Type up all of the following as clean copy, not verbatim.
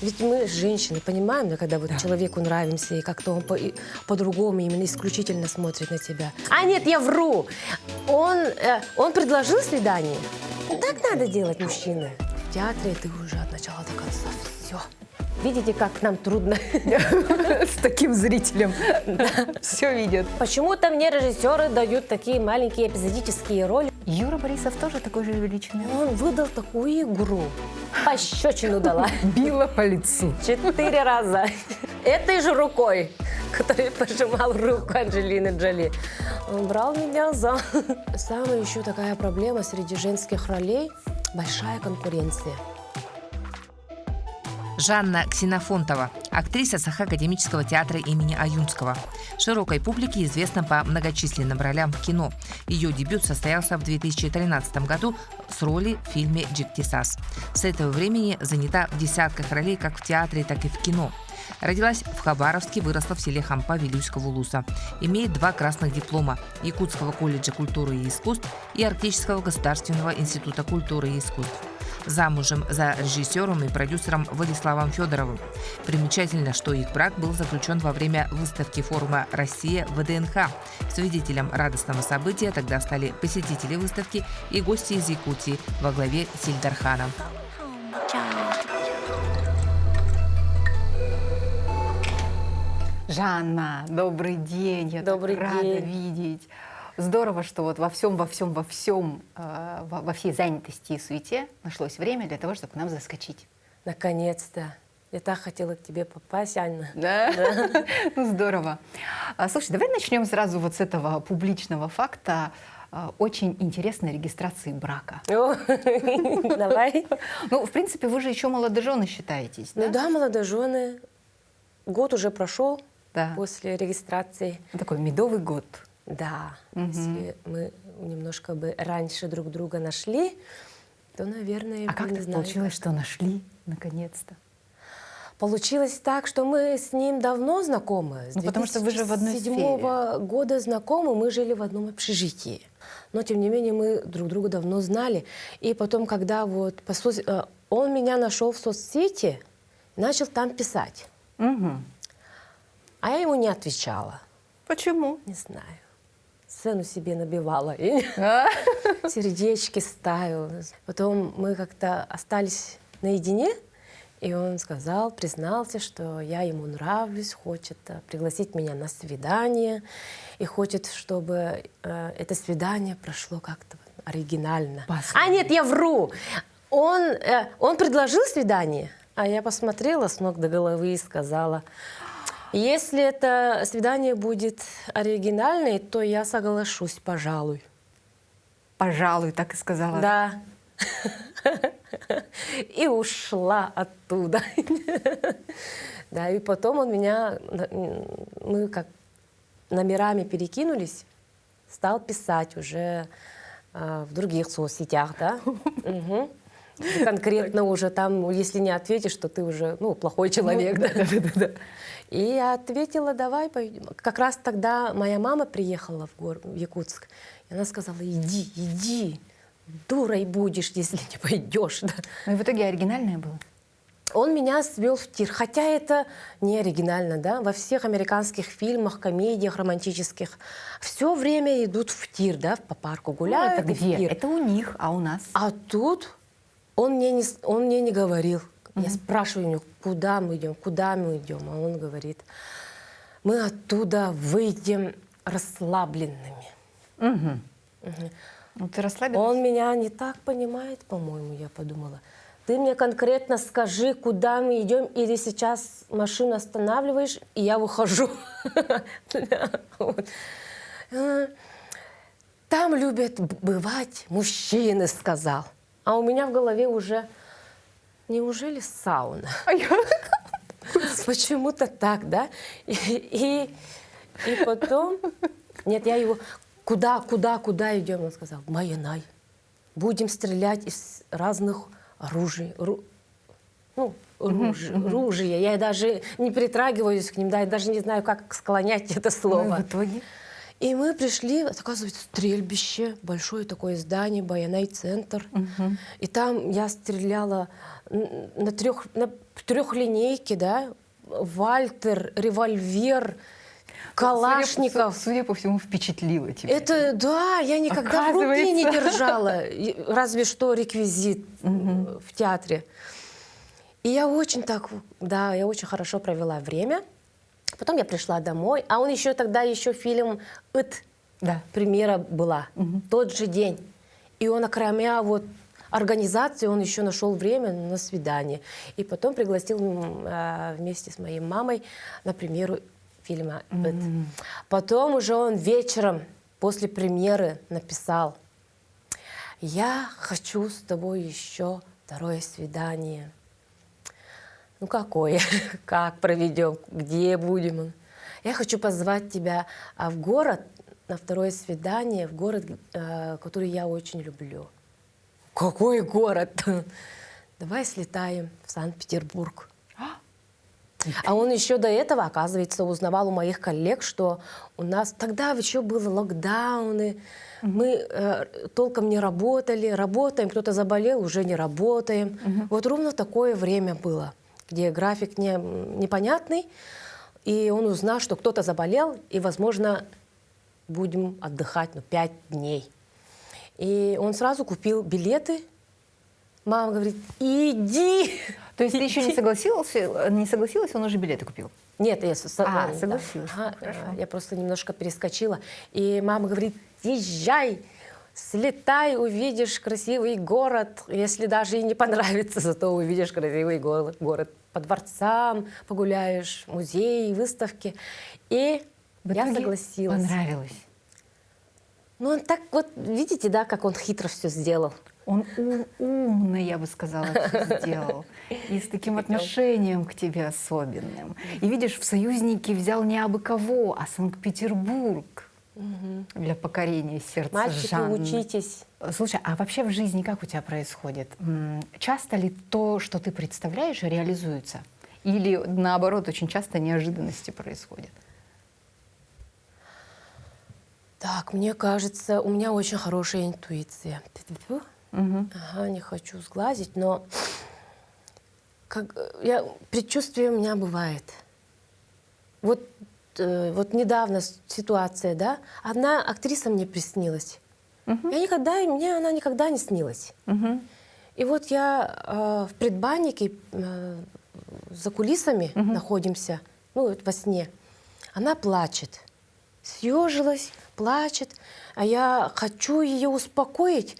Ведь мы, женщины, понимаем, да, когда вот человеку нравимся, и как-то он по-другому именно исключительно смотрит на тебя. А нет, я вру! Он предложил свидание. Так надо делать, мужчины. В театре ты уже от начала до конца все. Видите, как нам трудно С таким зрителем. Все видят. Почему-то мне режиссеры дают такие маленькие эпизодические роли. Юра Борисов тоже такой же величины. Он выдал такую игру. Пощечину дала. Била по лицу. 4 раза. Этой же рукой, который пожимал руку Анджелины Джоли. Он брал меня за... Самая еще такая проблема среди женских ролей – большая конкуренция. Жанна Ксенофонтова, актриса Сахакадемического театра имени Аюнского. Широкой публике известна по многочисленным ролям в кино. Ее дебют состоялся в 2013 году с роли в фильме «Джиктисас». С этого времени занята в десятках ролей как в театре, так и в кино. Родилась в Хабаровске, выросла в селе Хампа Вилюйского Улуса. Имеет 2 красных диплома – Якутского колледжа культуры и искусств и Арктического государственного института культуры и искусств. Замужем за режиссером и продюсером Владиславом Федоровым. Примечательно, что их брак был заключен во время выставки форума «Россия» в ВДНХ. Свидетелем радостного события тогда стали посетители выставки и гости из Якутии во главе с Ильдарханом. Жанна, добрый день. Я Добрый так рада день. видеть. Здорово, что вот во всей занятости и суете нашлось время для того, чтобы к нам заскочить. Наконец-то. Я так хотела к тебе попасть, Анна. Да? Ну, здорово. Слушай, давай начнем сразу вот с этого публичного факта очень интересной регистрации брака. О, давай. Ну, в принципе, вы же еще молодожены считаетесь, да? Ну да, молодожены. Год уже прошел Да. после регистрации. Такой медовый год. Да, если мы немножко бы раньше друг друга нашли, то, наверное, А как не так знаю, получилось, что нашли наконец-то? Получилось так, что мы с ним давно знакомы. С Ну, потому что вы же в одной 2007 года знакомы, мы жили в одном общежитии. Но, тем не менее, мы друг друга давно знали. И потом, когда вот он меня нашел в соцсети, начал там писать. Угу. А я ему не отвечала. Почему? Не знаю. Цену себе набивала. И сердечки ставила. Потом мы как-то остались наедине, и он сказал, признался, что я ему нравлюсь, хочет пригласить меня на свидание, и хочет, чтобы это свидание прошло как-то оригинально. А нет, я вру! Он предложил свидание, а я посмотрела с ног до головы и сказала: если это свидание будет оригинальное, то я соглашусь, пожалуй. Пожалуй, так и сказала. Да. И ушла оттуда. Да, и потом он меня, мы как номерами перекинулись, стал писать уже в других соцсетях, да. Угу. Конкретно уже там, если не ответишь, то ты уже, плохой человек, да. И я ответила: давай пойдем. Как раз тогда моя мама приехала в Якутск, и она сказала: иди, дурой будешь, если не пойдешь. Да. Ну и в итоге оригинальное было? Он меня свел в тир, хотя это не оригинально, да, во всех американских фильмах, комедиях романтических все время идут в тир, да, по парку гуляют. Это где? в тир. Это у них, а у нас? А тут он мне не говорил. Я спрашиваю у него: куда мы идем, а он говорит: мы оттуда выйдем расслабленными. Угу. Ну, ты расслабилась? Он меня не так понимает, по-моему, я подумала. Ты мне конкретно скажи, куда мы идем, или сейчас машину останавливаешь, и я выхожу. Там любят бывать мужчины, сказал. А у меня в голове уже: неужели сауна? Почему-то так, да? И потом... Нет, я его... Куда идем? Он сказал: в Майянай. Будем стрелять из разных оружий. Ружья. Я даже не притрагиваюсь к ним, да, я даже не знаю, как склонять это слово. Ну, в итоге? И мы пришли, оказывается, стрельбище, большое такое здание, военный центр. И там я стреляла на трехлинейке, да, Вальтер, револьвер, Калашников. Судя по всему, впечатлило тебя. Это, да, я никогда в руке не держала, разве что реквизит в театре. И я очень так, да, я очень хорошо провела время. Потом я пришла домой, а он еще тогда, фильм «Ит», Да. премьера была, тот же день. И он, кроме вот организации, он еще нашел время на свидание. И потом пригласил вместе с моей мамой на премьеру фильма «Ит». Потом уже он вечером после премьеры написал: «Я хочу с тобой еще второе свидание». Ну какое? Как проведем? Где будем? Я хочу позвать тебя в город на второе свидание, в город, который я очень люблю. Какой город? Давай слетаем в Санкт-Петербург. А он еще до этого, оказывается, узнавал у моих коллег, что у нас тогда еще были локдауны, мы толком не работали, работаем, кто-то заболел, уже не работаем. Вот ровно такое время было, где график непонятный, и он узнал, что кто-то заболел, и, возможно, будем отдыхать 5 дней. И он сразу купил билеты. Мама говорит: «Иди!» То есть ты еще не согласилась, он уже билеты купил? Нет, я согласилась. Да. Хорошо. Я просто немножко перескочила. И мама говорит: «Езжай, слетай, увидишь красивый город. Если даже и не понравится, зато увидишь красивый город. По дворцам погуляешь, музеи, выставки». И я согласилась. Понравилось. Ну, он так вот, видите, да, как он хитро все сделал. Он умно, я бы сказала, все сделал. И с таким отношением к тебе особенным. И видишь, в союзники взял не абы кого, а Санкт-Петербург для покорения сердца Мальчики, Жанны. учитесь. Слушай, а вообще в жизни как у тебя происходит? Часто ли то, что ты представляешь, реализуется? Или наоборот, очень часто неожиданности происходят? Так, мне кажется, у меня очень хорошая интуиция. Ага, не хочу сглазить, но предчувствие у меня бывает. Вот недавно ситуация, да, одна актриса мне приснилась. Мне она никогда не снилась. И вот я в предбаннике за кулисами находимся, ну, во сне. Она плачет, съежилась, плачет, а я хочу ее успокоить,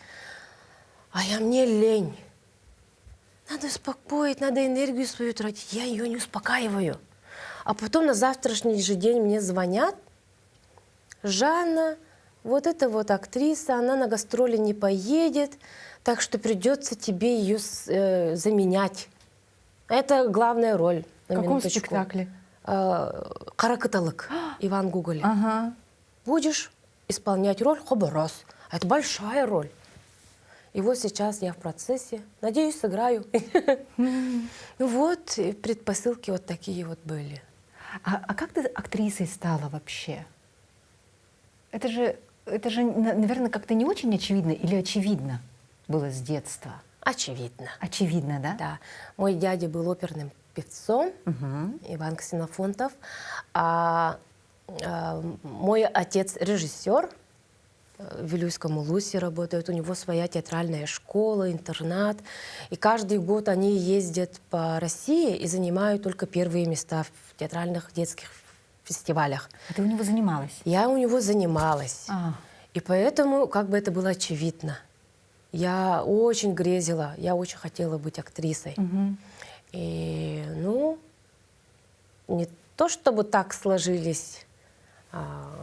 а мне лень. Надо успокоить, надо энергию свою тратить. Я ее не успокаиваю. А потом на завтрашний же день мне звонят: «Жанна, вот эта вот актриса, она на гастроли не поедет, так что придется тебе ее заменять». Это главная роль. В каком спектакле? «Каракаталык» Иван Гоголь. Ага. Будешь исполнять роль Хоборос. Это большая роль. И вот сейчас я в процессе. Надеюсь, сыграю. Вот, и предпосылки вот такие вот были. А как ты актрисой стала вообще? Это же, наверное, как-то не очень очевидно или очевидно было с детства? Очевидно. Очевидно, да? Да. Мой дядя был оперным певцом, Иван Ксенофонтов. Мой отец режиссер, в Вилюйском Улусе работает, у него своя театральная школа, интернат. И каждый год они ездят по России и занимают только первые места в театральных детских фестивалях. А ты у него занималась? Я у него занималась. И поэтому как бы это было очевидно. Я очень грезила, я очень хотела быть актрисой. И, не то чтобы так сложились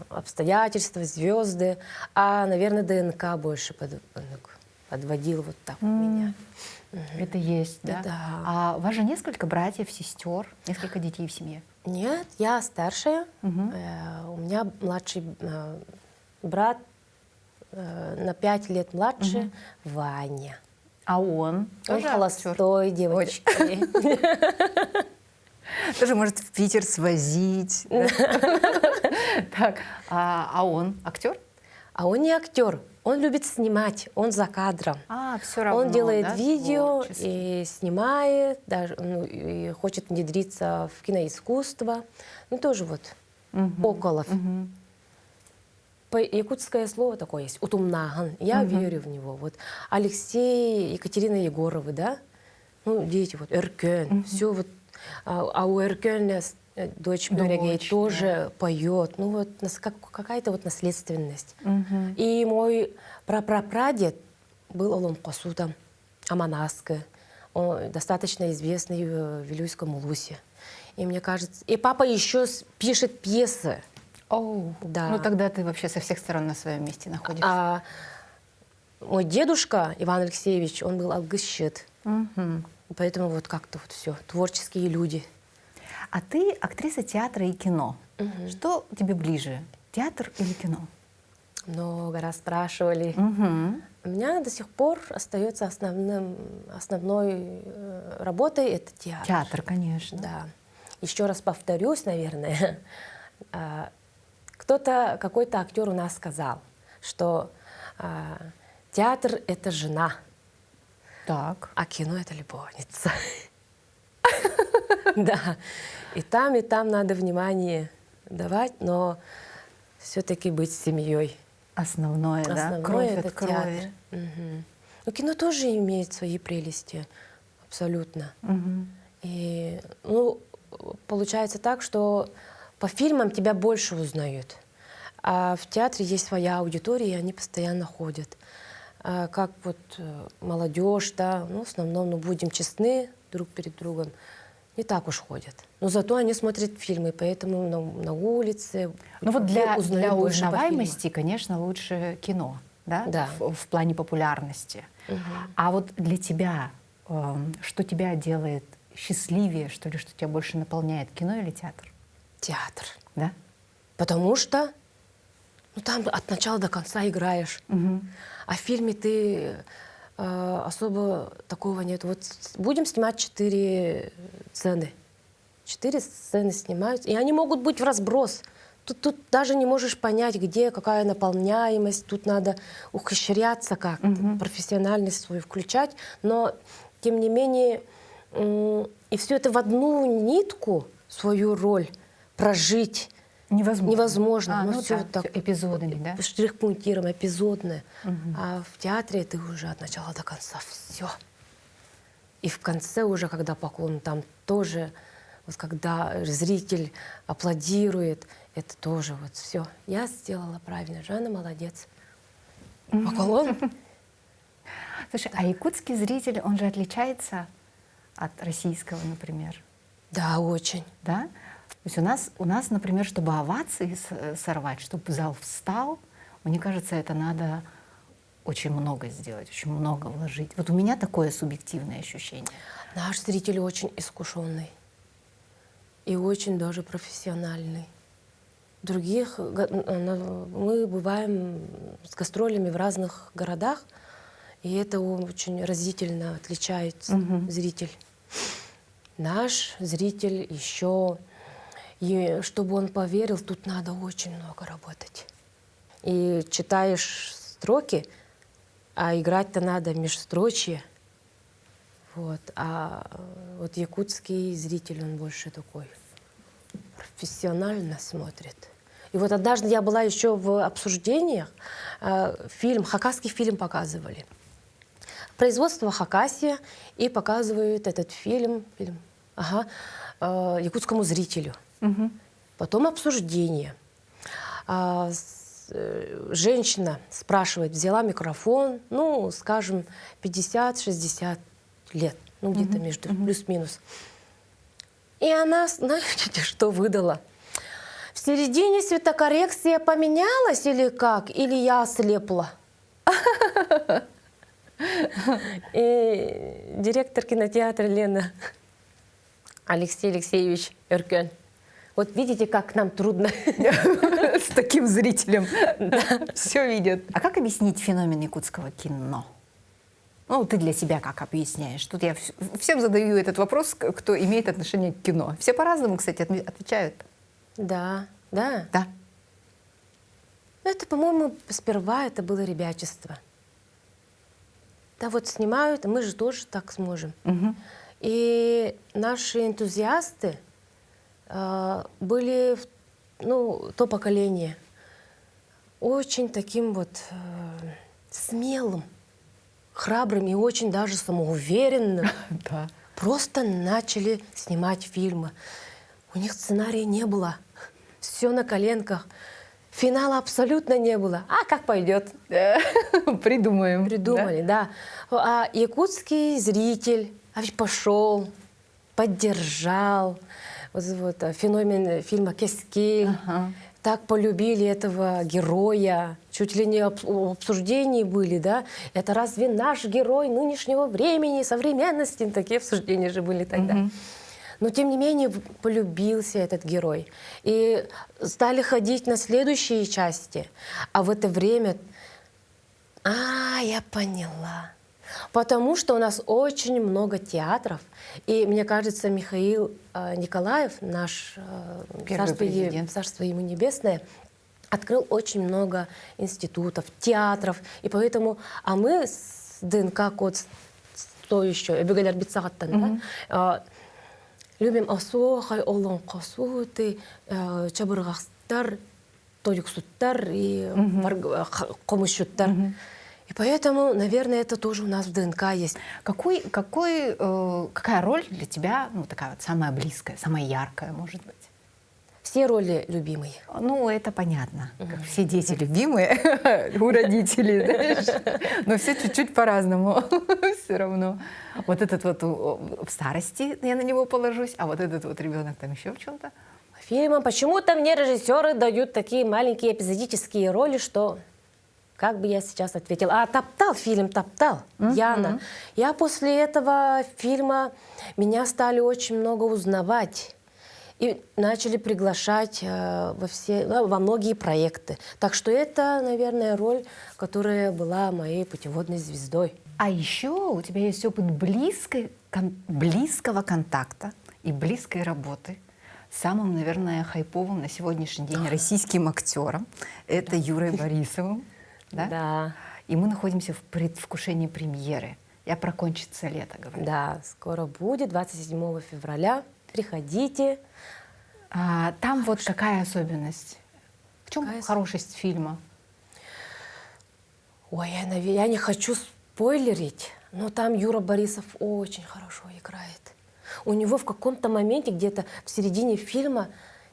обстоятельства, звезды, а, наверное, ДНК больше подводил вот так меня. Это есть, да? Да. А у вас же несколько братьев, сестер, несколько детей в семье? Нет, я старшая. У меня младший брат на 5 лет младше, Ваня. А он? Он Тоже холостой, девочки. Тоже может в Питер свозить. Так, а он актер? А он не актер, он любит снимать, он за кадром. Все равно, Он делает да, видео творчество. и снимает, даже, ну, и хочет внедриться в киноискусство. Ну, тоже вот около. Якутское слово такое есть, утумнаган. Я верю в него. Вот Алексей, Екатерина Егоровы, да? Ну, дети, вот Эркен, все вот. А у Эркена дочь Мюрегей Дочь, тоже поет. Ну, вот какая-то вот наследственность. И мой прапрапрадед был Олом Косутом, Аманаске. Он достаточно известный в Вилюйском Улусе. И мне кажется... И папа еще пишет пьесы. Да. Ну тогда ты вообще со всех сторон на своем месте находишься. А мой дедушка Иван Алексеевич, он был алгыщет. Поэтому вот как-то вот все, творческие люди. А ты актриса театра и кино. Что тебе ближе, театр или кино? Много раз спрашивали. У меня до сих пор остается основной работой это театр. Театр, конечно. Да. Еще раз повторюсь, наверное. Кто-то, какой-то актер у нас сказал, что театр — это жена, Так. а кино — это любовница. Да. И там надо внимание давать, но все-таки быть семьей. Основное, да? Основное Кровь это от крови. театр. Но кино тоже имеет свои прелести, абсолютно. И, ну, получается так, что по фильмам тебя больше узнают, а в театре есть своя аудитория, и они постоянно ходят. Как вот молодежь, да, ну, в основном, ну, будем честны друг перед другом, не так уж ходят. Но зато они смотрят фильмы, поэтому на улице Ну вот для больше по узнаваемости, конечно, лучше кино, да? Да. В плане популярности. А вот для тебя, что тебя делает счастливее, что ли, что тебя больше наполняет, кино или театр? театр. Да? Потому что ну, там от начала до конца играешь. А в фильме ты особо такого нет. Вот будем снимать 4 сцены. 4 сцены снимаются, и они могут быть в разброс. Тут даже не можешь понять, где какая наполняемость. Тут надо ухищряться как-то, профессиональность свою включать. Но, тем не менее, и все это в одну нитку, свою роль, прожить невозможно. Ну, всё так, вот так эпизодами, да? Штрих-пунктиром, эпизодное. А в театре ты уже от начала до конца все. И в конце уже, когда поклон, там тоже, вот когда зритель аплодирует, это тоже вот все. Я сделала правильно. Жанна молодец. Поклон. Слушай, а якутский зритель, он же отличается от российского, например? Да, очень. Да? То есть у нас, например, чтобы овации сорвать, чтобы зал встал, мне кажется, это надо очень много сделать, очень много вложить. Вот у меня такое субъективное ощущение. Наш зритель очень искушенный и очень даже профессиональный. Других мы бываем с гастролями в разных городах, и это очень разительно отличается зритель. Наш зритель еще, и чтобы он поверил, тут надо очень много работать. И читаешь строки, а играть-то надо межстрочье. Вот. А вот якутский зритель, он больше такой профессионально смотрит. И вот однажды я была еще в обсуждениях, хакасский фильм показывали. Производство Хакасия, и показывают этот фильм якутскому зрителю. Потом обсуждение. Женщина спрашивает, взяла микрофон, ну, скажем, 50-60 лет, ну, где-то между, плюс-минус. И она, знаете, что выдала? В середине цветокоррекция поменялась или как? Или я ослепла? И директор кинотеатра Лена Алексей Алексеевич Эркен. Вот видите, как нам трудно с таким зрителем. Все видят. А как объяснить феномен якутского кино? Ну, ты для себя как объясняешь? Тут я всем задаю этот вопрос, кто имеет отношение к кино. Все по-разному, кстати, отвечают. Да, Да? Да. Ну, это, по-моему, сперва это было ребячество. Да, вот снимают, и мы же тоже так сможем. Мгм. И наши энтузиасты были, ну, то поколение, очень таким вот смелым, храбрым и очень даже самоуверенным. Да. Просто начали снимать фильмы. У них сценария не было. Все на коленках. Финала абсолютно не было. А как пойдет? Придумаем. Придумали, да. А якутский зритель пошел, поддержал. Вот, феномен фильма «Кескель». Ага. Так полюбили этого героя. Чуть ли не обсуждения были, да? Это разве наш герой нынешнего времени, современности? Такие обсуждения же были тогда. Мгм. Но, тем не менее, полюбился этот герой. И стали ходить на следующие части. А в это время... я поняла. Потому что у нас очень много театров. И мне кажется, Михаил Николаев, наш Первый президент. царство ему небесное, открыл очень много институтов, театров. И поэтому... А мы с ДНК-код, что еще? Эбегалер Бицагаттан, да? Любим осохай, олон косуты, чабыргастар, тоюксуттар и комышуттар. И поэтому, наверное, это тоже у нас в ДНК есть. Какая роль для тебя, ну, такая вот самая близкая, самая яркая, может быть? Все роли любимые. Ну, это понятно. Как все дети любимые у родителей, знаешь. Но все чуть-чуть по-разному все равно. Вот этот вот в старости я на него положусь, а вот этот вот ребенок там еще в чем-то. Фильмам почему-то мне режиссеры дают такие маленькие эпизодические роли, что... Как бы я сейчас ответила? «Топтал» фильм, «Топтал», Яна. Я после этого фильма, меня стали очень много узнавать. И начали приглашать во многие проекты. Так что это, наверное, роль, которая была моей путеводной звездой. А еще у тебя есть опыт близкого контакта и близкой работы с самым, наверное, хайповым на сегодняшний день российским актером. Это Юрой Борисовым. Да? Да. И мы находимся в предвкушении премьеры. Я про «Кончится лето» говорю. Да, скоро будет, 27 февраля. Приходите. Там вот какая особенность? В чем Какая хорошесть фильма? Ой, я не хочу спойлерить, но там Юра Борисов очень хорошо играет. У него в каком-то моменте, где-то в середине фильма,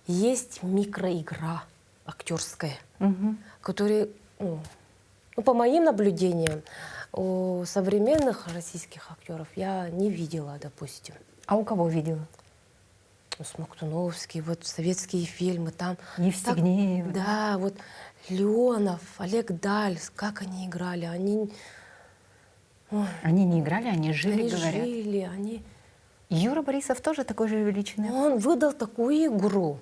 есть микроигра актерская, которая, по моим наблюдениям, у современных российских актеров я не видела, допустим. А у кого видела? Смоктуновский, вот советские фильмы, там... Евстигнеева. Да, вот Леонов, Олег Даль, как они играли, они Они не играли, они жили, они говорят. жили, они... Юра Борисов тоже такой же величины. Он выдал такую игру.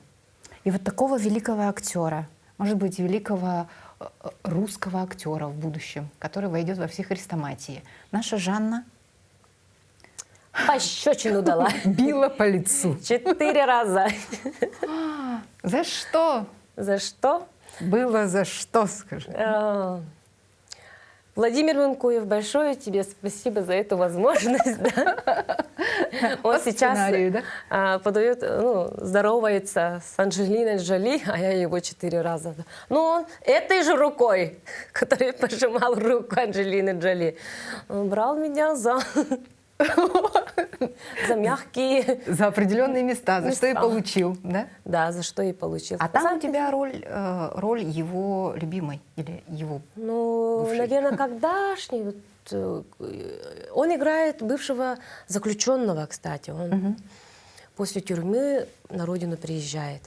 И вот такого великого актера, может быть, великого русского актера в будущем, который войдет во все хрестоматии. Наша Жанна Пощечину дала. била по лицу. 4 раза. За что? За что? Было за что, скажи. Владимир Манкуев, большое тебе спасибо за эту возможность. Да. Он По сейчас сценарию, подает, здоровается с Анджелиной Джоли, а я его 4 раза. Но он этой же рукой, которой пожимал руку Анджелины Джоли, он брал меня за мягкие... За определенные места, за что и получил, да? Да, за что и получил. А там у тебя роль его любимой или его бывшей? Наверное, когда-шний. Он играет бывшего заключенного, кстати. Он после тюрьмы на родину приезжает.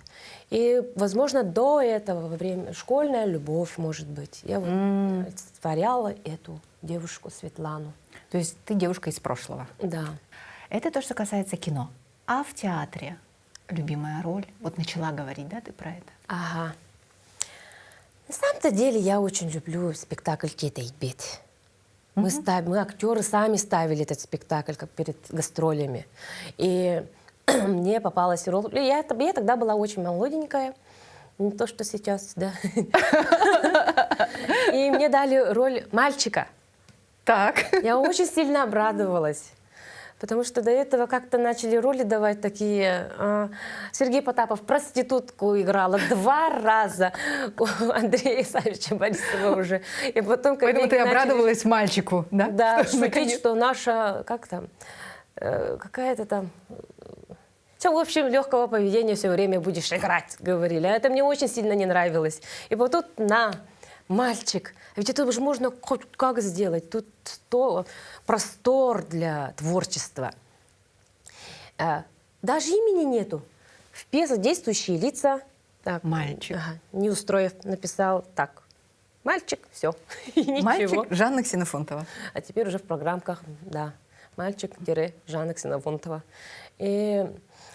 И, возможно, до этого, во время школьная любовь, может быть. Я олицетворяла эту девушку Светлану. То есть ты девушка из прошлого. Да. Это то, что касается кино. А в театре любимая роль? Вот начала говорить, да, ты про это? Ага. На самом-то деле я очень люблю спектакль «Кетейбет». Мы актеры сами ставили этот спектакль как перед гастролями. И мне попалась роль. Я тогда была очень молоденькая. Не то, что сейчас, да. И мне дали роль мальчика. Так. Я очень сильно обрадовалась. Потому что до этого как-то начали роли давать такие. Сергей Потапов проститутку играла 2 раза у Андрея Савича Борисова уже. И потом, Поэтому ты обрадовалась мальчику, да? Да, Что шутить, наконец- что наша, как там, какая-то там... Все, в общем, легкого поведения все время будешь играть, говорили. А это мне очень сильно не нравилось. И вот тут мальчик. А ведь это уже можно хоть как сделать. Тут простор для творчества. Даже имени нету. В пьесе действующие лица. Так, Мальчик. Неустроев написал так. Мальчик, все. Ничего. Мальчик Жанна Ксенофонтова. А теперь уже в программках, да, мальчик-Жанна Ксенофонтова. И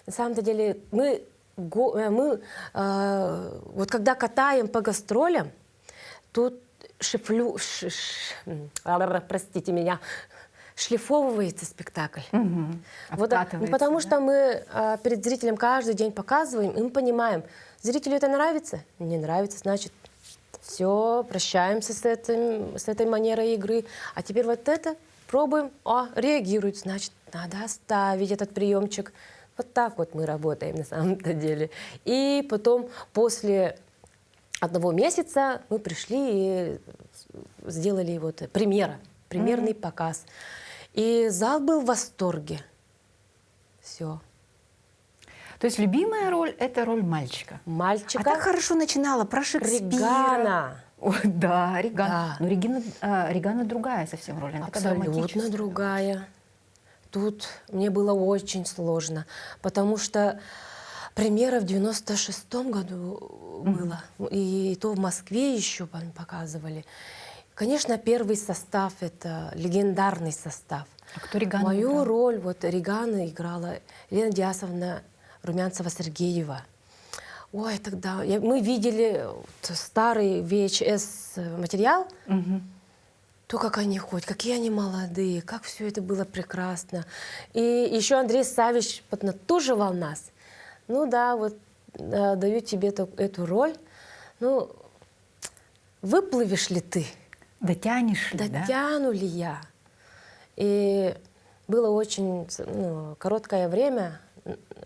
на самом-то деле мы вот когда катаем по гастролям, тут простите меня, шлифовывается спектакль. Вот, Обкатывается, потому да? что мы перед зрителем каждый день показываем, и мы понимаем, зрителю это нравится, не нравится, значит, все, прощаемся с этой манерой игры. А теперь вот это пробуем, реагирует, значит, надо оставить этот приемчик. Вот так вот мы работаем на самом-то деле. И потом после 1 месяца мы пришли и сделали вот примерный показ. И зал был в восторге. Все. То есть любимая роль – это роль мальчика. Мальчика. А так хорошо начинала про Шекспира. Регана. О, да, Регана. Да. Но Регана другая совсем роль. Она такая Абсолютно драматическая. другая. Тут мне было очень сложно, потому что премьера в 96-м году была, и то в Москве еще показывали. Конечно, первый состав — это легендарный состав. А кто Регану Мою играл? роль вот Регана играла Елена Диасовна Румянцева-Сергеева. Ой, тогда мы видели старый VHS-материал, то, как они ходят, какие они молодые, как все это было прекрасно. И еще Андрей Савич поднатуживал нас. Ну да, вот даю тебе эту роль. Ну, выплывешь ли ты? Дотянешь ли, да? Дотяну ли я? И было очень короткое время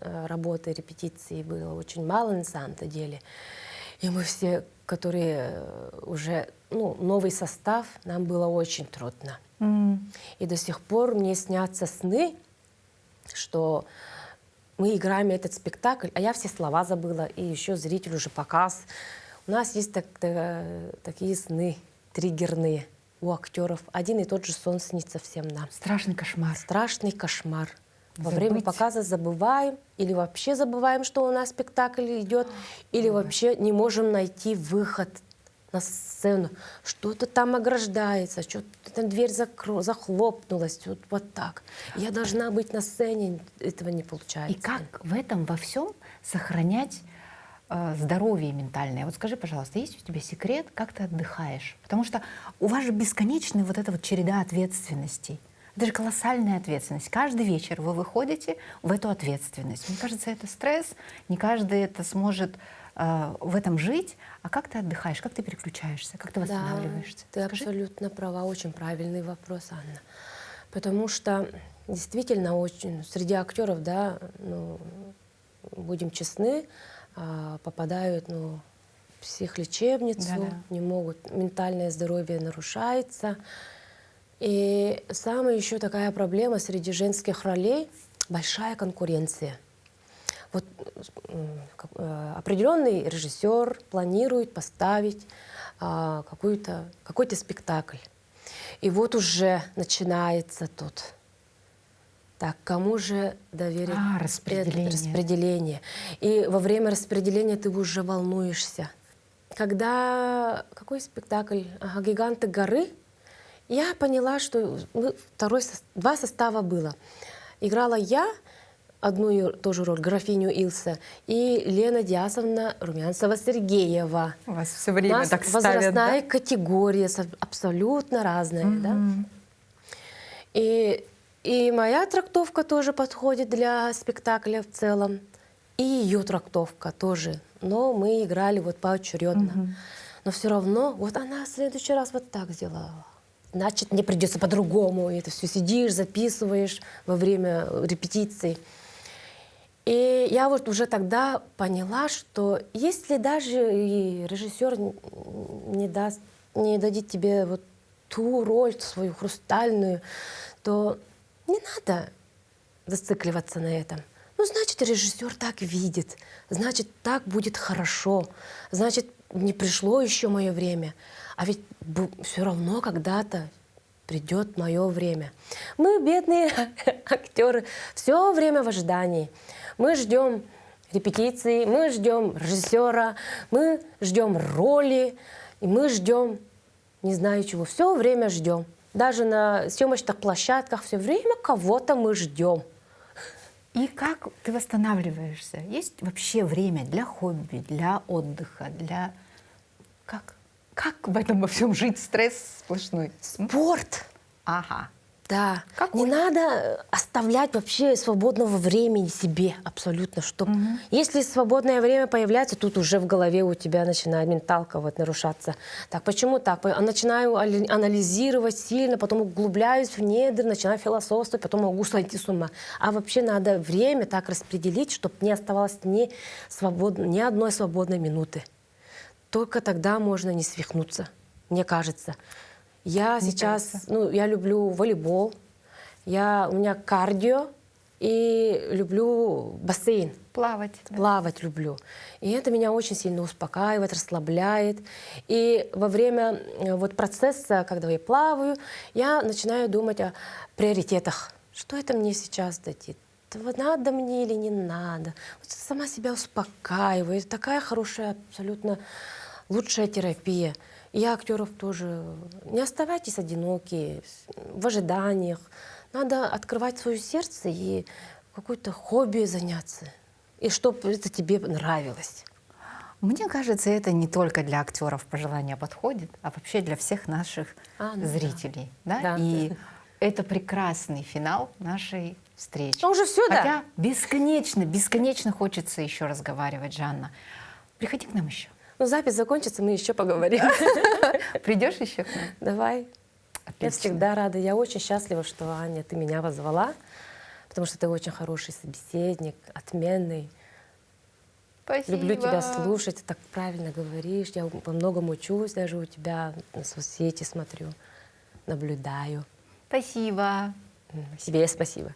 работы, репетиции, было очень мало на самом-то деле. И мы все, которые уже, новый состав, нам было очень трудно. И до сих пор мне снятся сны, что мы играем этот спектакль, а я все слова забыла, и еще зритель уже показ. У нас есть такие сны триггерные у актеров. Один и тот же сон снится всем нам. Страшный кошмар. Страшный кошмар. Во Забыть. время показа забываем, или вообще забываем, что у нас спектакль идет, или вообще не можем найти выход на сцену. Что-то там ограждается, что-то там дверь захлопнулась, вот так. Я должна быть на сцене, этого не получается. И как в этом во всем сохранять здоровье ментальное? Вот скажи, пожалуйста, есть у тебя секрет, как ты отдыхаешь? Потому что у вас же бесконечная вот эта вот череда ответственностей. Это же колоссальная ответственность. Каждый вечер вы выходите в эту ответственность. Мне кажется, это стресс. Не каждый это сможет в этом жить. А как ты отдыхаешь? Как ты переключаешься? Как ты восстанавливаешься? Да, ты Скажи. абсолютно права. Очень правильный вопрос, Анна. Потому что действительно очень среди актеров, да, будем честны, попадают в психлечебницу, Да-да. не могут, ментальное здоровье нарушается. И самая еще такая проблема среди женских ролей — большая конкуренция. Вот определенный режиссер планирует поставить какой-то спектакль. И вот уже начинается тут. Так, кому же доверить распределение? И во время распределения ты уже волнуешься. Когда какой спектакль «Гиганты горы», я поняла, что 2 состава было. Играла я одну тоже роль, графиню Илса, и Лена Диасовна Румянцева-Сергеева. У вас все У время нас так ставят, возрастная да? категория абсолютно разная. Да? И моя трактовка тоже подходит для спектакля в целом. и ее трактовка тоже. Но мы играли вот поочередно. Но все равно, вот она в следующий раз вот так сделала. Значит, мне придется по-другому. И это все сидишь, записываешь во время репетиций. И я вот уже тогда поняла, что если даже и режиссер не дадит тебе вот ту роль свою хрустальную, то не надо зацикливаться на этом. Ну, значит, режиссер так видит, значит, так будет хорошо, значит, не пришло еще мое время. А ведь все равно когда-то придет мое время. Мы, бедные актеры, все время в ожидании. Мы ждем репетиции, мы ждем режиссера, мы ждем роли, и мы ждем, не знаю чего, все время ждем. Даже на съемочных площадках все время кого-то мы ждем. И как ты восстанавливаешься? Есть вообще время для хобби, для отдыха, для... Как в этом во всем жить? Стресс сплошной. Спорт. Ага. Да. Какой? Не надо оставлять вообще свободного времени себе абсолютно. Если свободное время появляется, тут уже в голове у тебя начинает менталка вот нарушаться. Так, почему так? Начинаю анализировать сильно, потом углубляюсь в недр, начинаю философствовать, потом могу сойти с ума. А вообще надо время так распределить, чтобы не оставалось ни одной свободной минуты. Только тогда можно не свихнуться, мне кажется. Я сейчас, я люблю волейбол, у меня кардио и люблю бассейн. Плавать. Да. Плавать люблю. И это меня очень сильно успокаивает, расслабляет. И во время вот процесса, когда я плаваю, я начинаю думать о приоритетах. Что это мне сейчас дадит? Надо мне или не надо? Вот сама себя успокаиваю. Это такая хорошая, абсолютно лучшая терапия. И я актеров тоже. Не оставайтесь одиноки, в ожиданиях. Надо открывать свое сердце и какое-то хобби заняться. И чтобы это тебе нравилось. Мне кажется, это не только для актеров пожелания подходит, а вообще для всех наших зрителей. Да. Да? И это прекрасный финал нашей встречи. Ну, уже все, да? Хотя бесконечно хочется еще разговаривать, Жанна. Приходи к нам еще. Ну, запись закончится, мы еще поговорим. Придешь еще к нам? Давай. Отлично. Я всегда рада. Я очень счастлива, что, Аня, ты меня позвала, потому что ты очень хороший собеседник, отменный. Спасибо. Люблю тебя слушать, ты так правильно говоришь. Я по многому учусь, даже у тебя на соцсети смотрю, наблюдаю. Спасибо. Тебе спасибо.